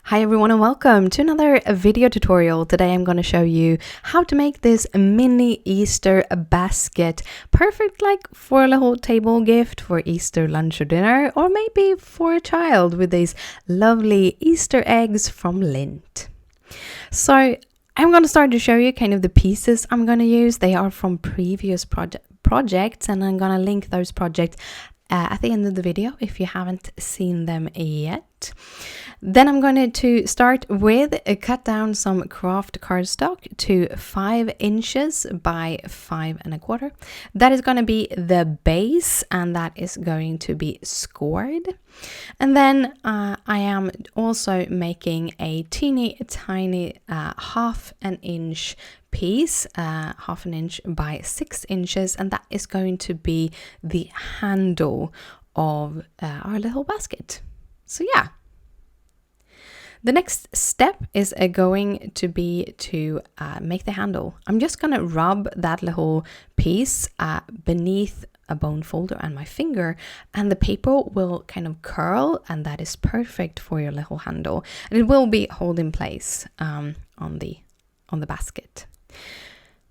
Hi everyone and welcome to another video tutorial. Today I'm going to show you how to make this mini Easter basket. Perfect like for a little table gift for Easter lunch or dinner, or maybe for a child with these lovely Easter eggs from Lindt. So I'm going to start to show you kind of the pieces I'm going to use. They are from previous projects and I'm going to link those projects at the end of the video if you haven't seen them yet. Then I'm going to start with cut down some kraft cardstock to 5 inches by 5 1/4. That is going to be the base and that is going to be scored. And then I am also making a teeny tiny 1/2 inch piece, 1/2 inch by 6 inches, and that is going to be the handle of our little basket. So yeah. The next step is going to be to make the handle. I'm just going to rub that little piece beneath a bone folder and my finger, and the paper will kind of curl, and that is perfect for your little handle. And it will be held in place on the basket.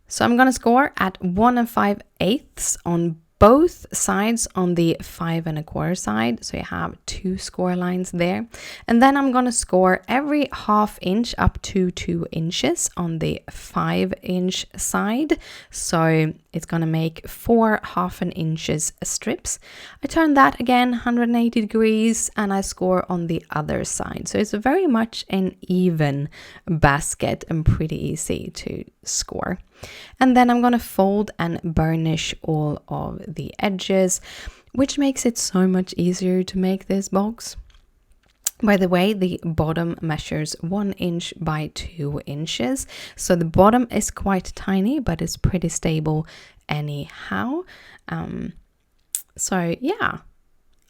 So I'm going to score at 1 5/8 on both sides on the 5 1/4 side. So you have 2 score lines there. And then I'm going to score every 1/2 inch up to 2 inches on the 5 inch side. So it's going to make 4 1/2 inches strips. I turn that again 180 degrees and I score on the other side. So it's very much an even basket and pretty easy to score. And then I'm going to fold and burnish all of the edges, which makes it so much easier to make this box. By the way, the bottom measures 1 inch by 2 inches. So the bottom is quite tiny, but it's pretty stable anyhow. So yeah.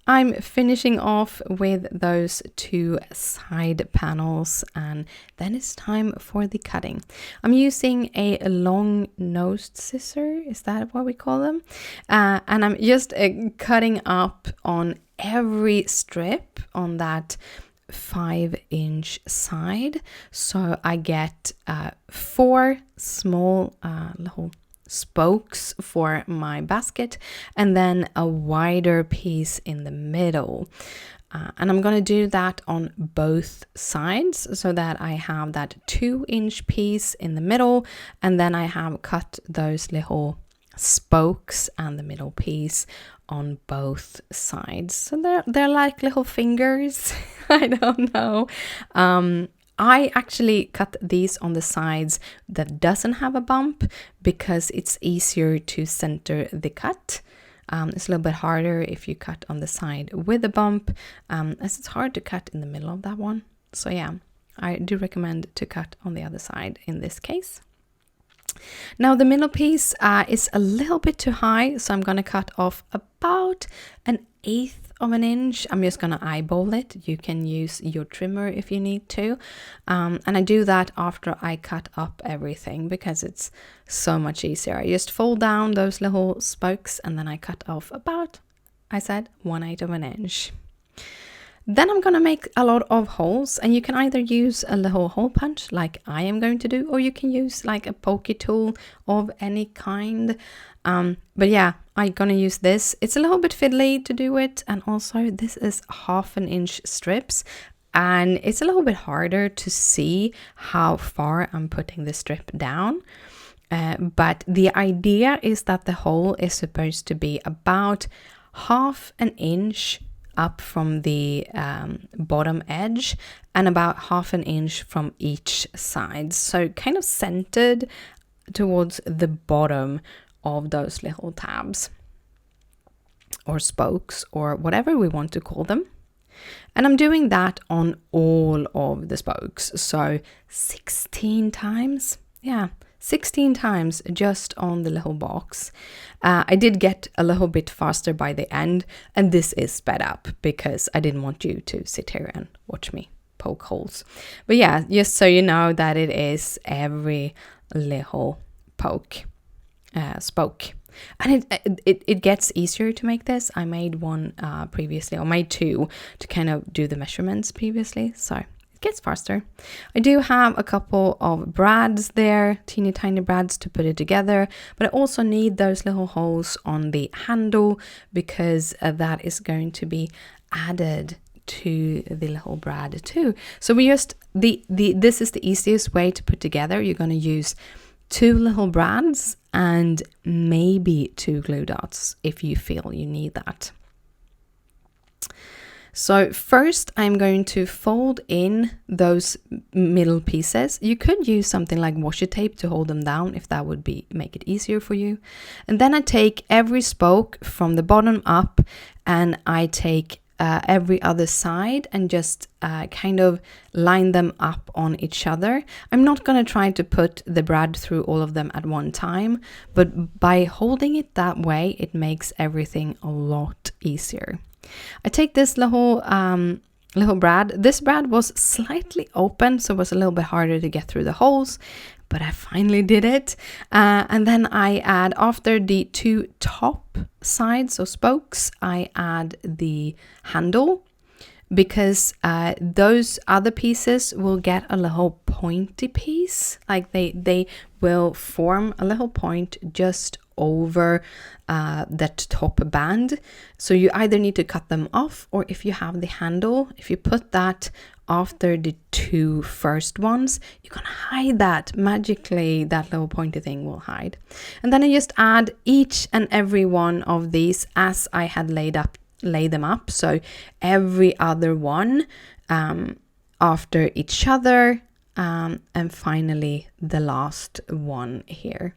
I'm finishing off with those 2 side panels and then it's time for the cutting. I'm using a long nosed scissor, is that what we call them? And I'm just cutting up on every strip on that 5 inch side. So I get 4 small little spokes for my basket and then a wider piece in the middle. And I'm going to do that on both sides so that I have that 2 inch piece in the middle, and then I have cut those little spokes and the middle piece on both sides. So they're like little fingers. I don't know. I actually cut these on the sides that doesn't have a bump because it's easier to center the cut. It's a little bit harder if you cut on the side with a bump, as it's hard to cut in the middle of that one. So yeah, I do recommend to cut on the other side in this case. Now the middle piece is a little bit too high, so I'm going to cut off about 1/8 of an inch. I'm just going to eyeball it. You can use your trimmer if you need to. And I do that after I cut up everything because it's so much easier. I just fold down those little spokes and then I cut off about, I said, 1/8 of an inch. Then I'm going to make a lot of holes, and you can either use a little hole punch like I am going to do, or you can use like a pokey tool of any kind. But yeah, I'm going to use this. It's a little bit fiddly to do it, and also this is 1/2 inch strips, and it's a little bit harder to see how far I'm putting the strip down. But the idea is that the hole is supposed to be about 1/2 inch up from the bottom edge and about 1/2 inch from each side. So kind of centered towards the bottom of those little tabs or spokes or whatever we want to call them. And I'm doing that on all of the spokes. So 16 times. Yeah, 16 times just on the little box. I did get a little bit faster by the end, and this is sped up because I didn't want you to sit here and watch me poke holes. But yeah, just so you know that it is every little spoke. And it gets easier to make this. I made one previously, or made 2 to kind of do the measurements previously. So gets faster. I do have a couple of brads there, teeny tiny brads to put it together, but I also need those little holes on the handle because that is going to be added to the little brad too. So we just this is the easiest way to put together. You're going to use 2 little brads and maybe 2 glue dots if you feel you need that. So first I'm going to fold in those middle pieces. You could use something like washi tape to hold them down if that would make it easier for you. And then I take every spoke from the bottom up and I take every other side and just kind of line them up on each other. I'm not going to try to put the brad through all of them at one time, but by holding it that way, it makes everything a lot easier. I take this little brad. This brad was slightly open, so it was a little bit harder to get through the holes, but I finally did it. And then I add, after the 2 top sides or spokes, I add the handle, because those other pieces will get a little pointy piece. Like they will form a little point just over that top band. So you either need to cut them off, or if you have the handle, if you put that after the 2 first ones, you can hide that magically. That little pointy thing will hide. And then I just add each and every one of these as I had lay them up. So every other one after each other, and finally the last one here.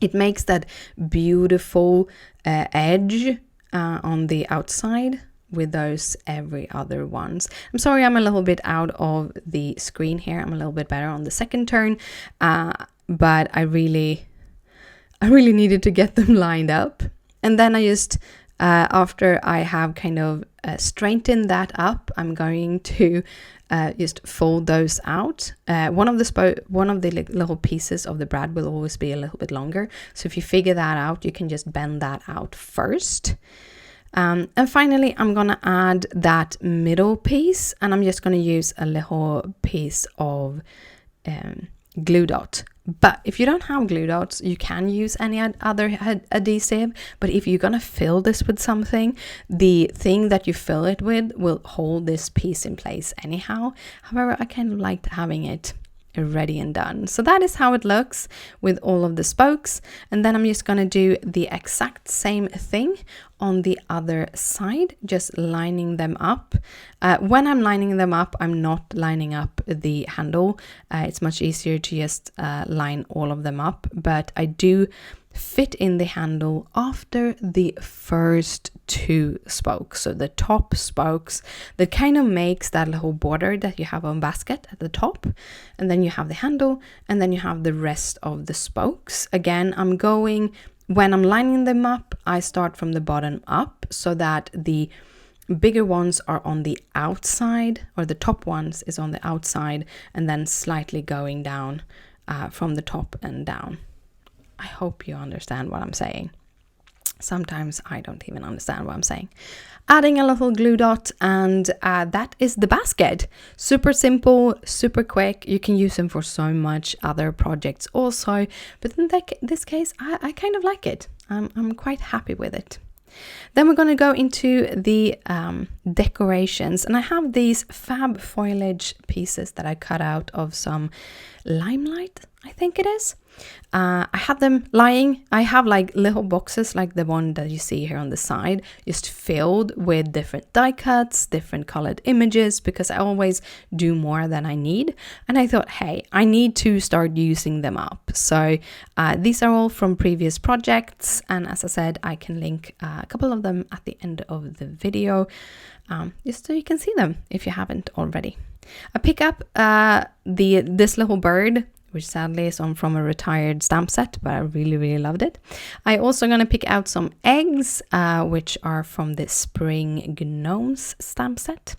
It makes that beautiful edge on the outside with those every other ones. I'm sorry, I'm a little bit out of the screen here. I'm a little bit better on the second turn, but I really needed to get them lined up. And then I just, after I have kind of straightened that up, I'm going to just fold those out. One of the little pieces of the brad will always be a little bit longer. So if you figure that out, you can just bend that out first. And finally, I'm going to add that middle piece, and I'm just going to use a little piece of glue dot. But if you don't have glue dots, you can use any other adhesive. But if you're going to fill this with something, the thing that you fill it with will hold this piece in place anyhow. However, I kind of liked having it ready and done. So that is how it looks with all of the spokes. And then I'm just going to do the exact same thing on the other side, just lining them up. When I'm lining them up, I'm not lining up the handle. It's much easier to just line all of them up, but I do fit in the handle after the first 2 spokes. So the top spokes that kind of makes that little border that you have on basket at the top, and then you have the handle, and then you have the rest of the spokes. Again, when I'm lining them up, I start from the bottom up so that the bigger ones are on the outside, or the top ones is on the outside, and then slightly going down from the top and down. I hope you understand what I'm saying. Sometimes I don't even understand what I'm saying. Adding a little glue dot, and that is the basket. Super simple, super quick. You can use them for so much other projects also, but in this case, I kind of like it. I'm quite happy with it. Then we're going to go into the decorations, and I have these fab foliage pieces that I cut out of some limelight, I think it is. I have them lying. I have like little boxes like the one that you see here on the side, just filled with different die cuts, different colored images, because I always do more than I need. And I thought, hey, I need to start using them up. So these are all from previous projects. And as I said, I can link a couple of them at the end of the video, just so you can see them if you haven't already. I pick up this little bird, which sadly is from a retired stamp set, but I really loved it. I also going to pick out some eggs, which are from the Spring Gnomes stamp set.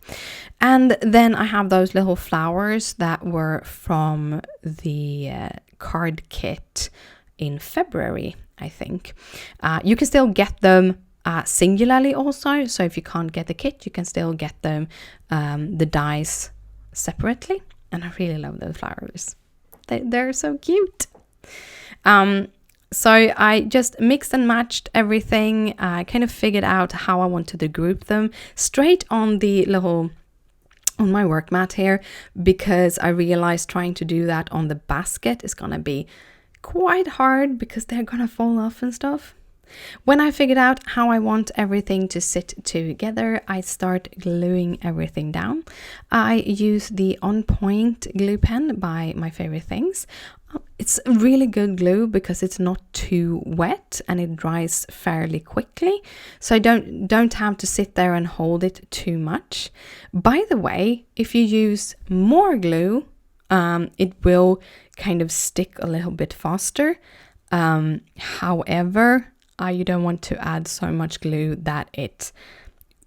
And then I have those little flowers that were from the card kit in February, I think. You can still get them singularly also. So if you can't get the kit, you can still get them, the dies separately, and I really love those flowers. They're so cute. So I just mixed and matched everything. I kind of figured out how I wanted to group them straight on my work mat here, because I realized trying to do that on the basket is gonna be quite hard because they're gonna fall off and stuff. When I figured out how I want everything to sit together, I start gluing everything down. I use the On Point glue pen by My Favorite Things. It's really good glue because it's not too wet and it dries fairly quickly, so I don't have to sit there and hold it too much. By the way, if you use more glue, it will kind of stick a little bit faster. However, you don't want to add so much glue that it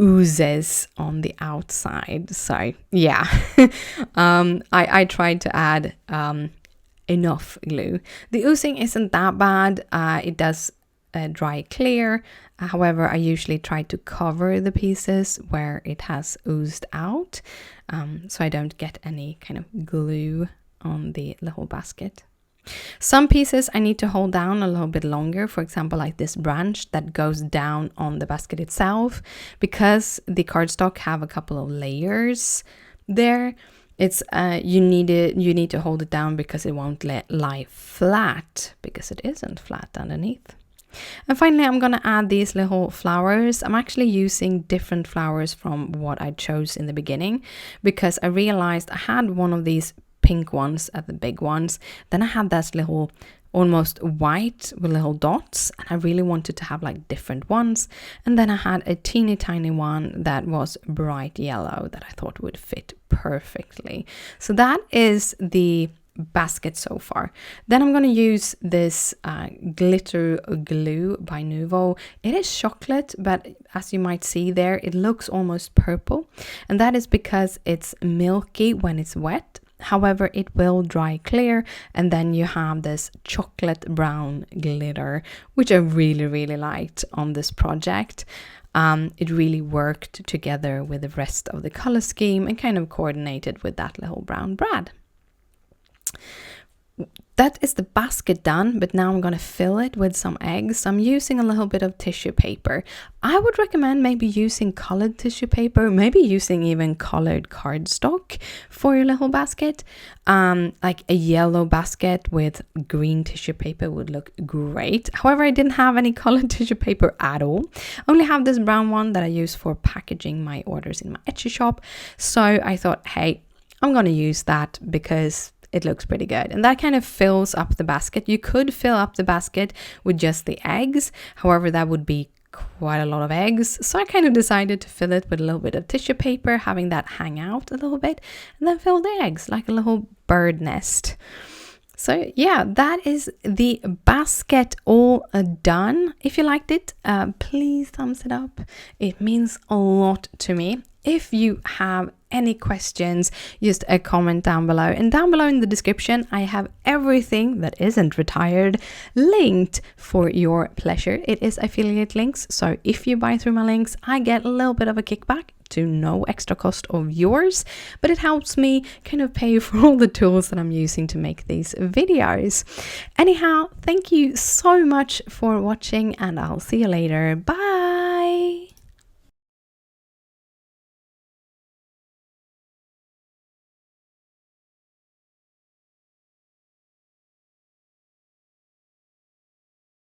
oozes on the outside. So yeah, I tried to add enough glue. The oozing isn't that bad. It does dry clear. However, I usually try to cover the pieces where it has oozed out, so I don't get any kind of glue on the little basket. Some pieces I need to hold down a little bit longer, for example like this branch that goes down on the basket itself, because the cardstock have a couple of layers there. It's you need to hold it down because it won't lie flat, because it isn't flat underneath. And finally, I'm gonna add these little flowers. I'm actually using different flowers from what I chose in the beginning, because I realized I had one of these pink ones at the big ones, then I had this little almost white with little dots, and I really wanted to have like different ones, and then I had a teeny tiny one that was bright yellow that I thought would fit perfectly. So that is the basket so far. Then I'm going to use this glitter glue by Nuvo. It is chocolate, but as you might see there, it looks almost purple, and that is because it's milky when it's wet. However, it will dry clear, and then you have this chocolate brown glitter, which I really liked on this project. It really worked together with the rest of the color scheme and kind of coordinated with that little brown brad. That is the basket done, but now I'm going to fill it with some eggs. I'm using a little bit of tissue paper. I would recommend maybe using colored tissue paper, maybe using even colored cardstock for your little basket. Like a yellow basket with green tissue paper would look great. However, I didn't have any colored tissue paper at all. I only have this brown one that I use for packaging my orders in my Etsy shop. So I thought, hey, I'm going to use that because it looks pretty good, and that kind of fills up the basket. You could fill up the basket with just the eggs, however that would be quite a lot of eggs, so I kind of decided to fill it with a little bit of tissue paper, having that hang out a little bit, and then fill the eggs like a little bird nest. So yeah, that is the basket all done. If you liked it, please thumbs it up. It means a lot to me. If you have any questions, just a comment down below. And down below in the description, I have everything that isn't retired linked for your pleasure. It is affiliate links. So if you buy through my links, I get a little bit of a kickback to no extra cost of yours, but it helps me kind of pay for all the tools that I'm using to make these videos. Anyhow, thank you so much for watching, and I'll see you later. Bye.